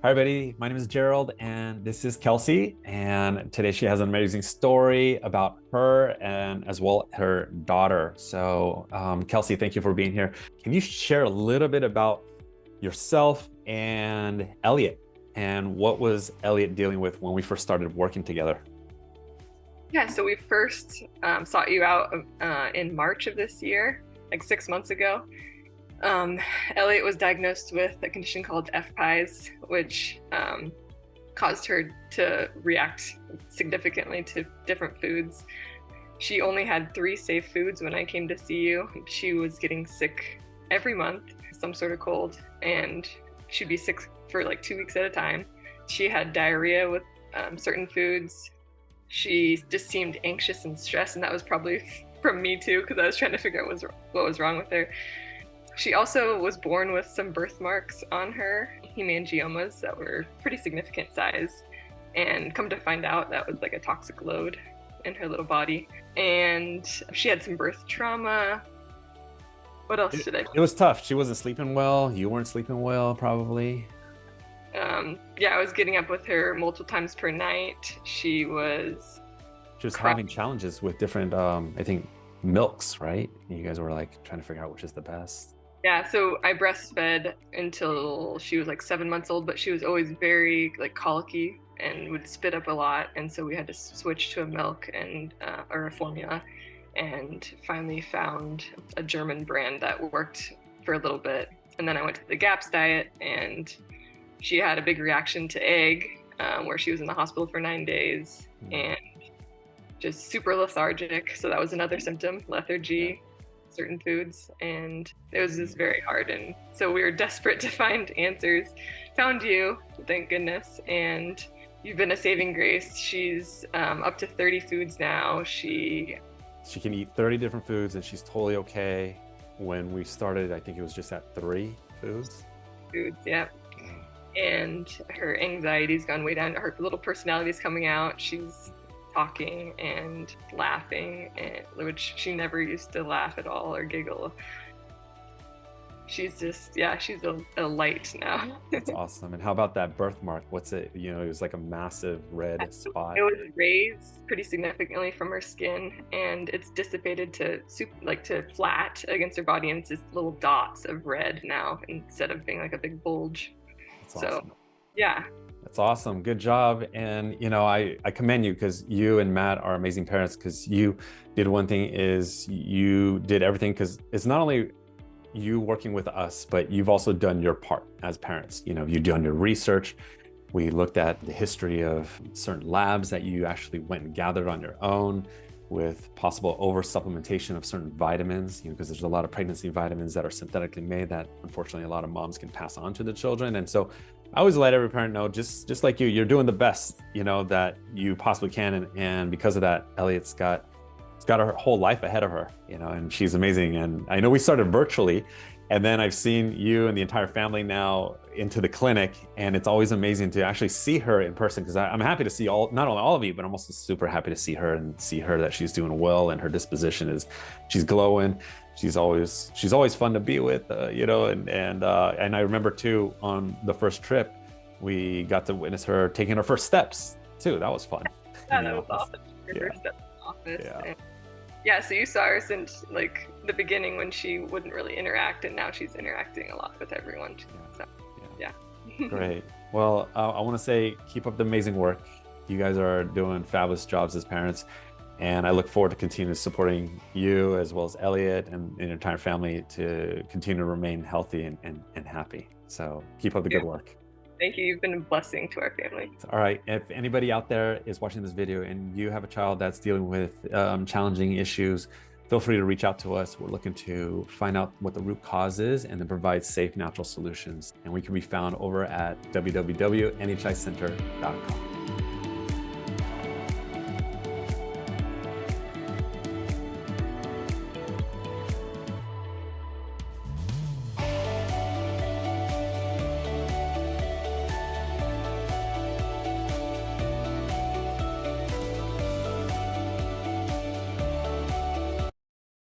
Hi, everybody. My name is Gerald, and this is Kelsey. And today she has an amazing story about her and as well her daughter. So, Kelsey, thank you for being here. Can you share a little bit about yourself and Elliot, and what was Elliot dealing with when we first started working together? Yeah, so we first sought you out in March of this year, like 6 months ago. Um, Elliot was diagnosed with a condition called FPIES, which caused her to react significantly to different foods. She only had three safe foods when I came to see you. She was getting sick every month, some sort of cold, and she'd be sick for like 2 weeks at a time. She had diarrhea with certain foods. She just seemed anxious and stressed, and that was probably from me too, because I was trying to figure out what was wrong with her. She also was born with some birthmarks on her, hemangiomas that were pretty significant size, and come to find out that was like a toxic load in her little body. And she had some birth trauma. What else It, did I? it was tough. She wasn't sleeping well. You weren't sleeping well, probably. Yeah, I was getting up with her multiple times per night. She was She was crying. having challenges with different, I think, milks, right? And you guys were like trying to figure out which is the best. Yeah, so I breastfed until she was like 7 months old, but she was always very like colicky and would spit up a lot, and so we had to switch to a milk and or a formula, and finally found a German brand that worked for a little bit, and then I went to the GAPS diet, and she had a big reaction to egg, where she was in the hospital for 9 days and just super lethargic. So that was another symptom, lethargy, certain foods, and it was just very hard. And so we were desperate to find answers. Found you, thank goodness, and you've been a saving grace. She's up to 30 foods now. She can eat 30 different foods and she's totally okay. When we started, I think it was just at 3 foods. Foods, yeah. And her anxiety's gone way down. Her little personality's coming out. She's talking and laughing, which she never used to laugh at all or giggle. She's just, yeah, she's a light now. That's awesome. And how about that birthmark? What's it? It was like a massive red spot. It was raised pretty significantly from her skin, and it's dissipated to to flat against her body, and it's just little dots of red now instead of being like a big bulge. That's So, awesome. yeah. That's awesome. Good job. And, I commend you because you and Matt are amazing parents, because you did one thing is you did everything, because it's not only you working with us, but you've also done your part as parents. You've done your research. We looked at the history of certain labs that you actually went and gathered on your own, with possible over supplementation of certain vitamins, because there's a lot of pregnancy vitamins that are synthetically made that unfortunately a lot of moms can pass on to the children. And so I always let every parent know, just like you're doing the best, that you possibly can. And because of that, Elliot's got her whole life ahead of her, and she's amazing. And I know we started virtually, and then I've seen you and the entire family now into the clinic, and it's always amazing to actually see her in person, because I'm happy to see not only all of you, but I'm also super happy to see her and see her that she's doing well, and her disposition she's glowing. She's always fun to be with, and I remember too, on the first trip, we got to witness her taking her first steps too. That was fun. Yeah, that was awesome. Her Yeah. first step in the office. Yeah. And yeah, so you saw her since like the beginning when she wouldn't really interact, and now she's interacting a lot with everyone. So, yeah. Great. Well, I want to say keep up the amazing work. You guys are doing fabulous jobs as parents, and I look forward to continue supporting you as well as Elliot and your entire family to continue to remain healthy and happy. So keep up the good work. Thank you. You've been a blessing to our family. All right. If anybody out there is watching this video and you have a child that's dealing with challenging issues, feel free to reach out to us. We're looking to find out what the root cause is and then provide safe, natural solutions. And we can be found over at www.nhicenter.com.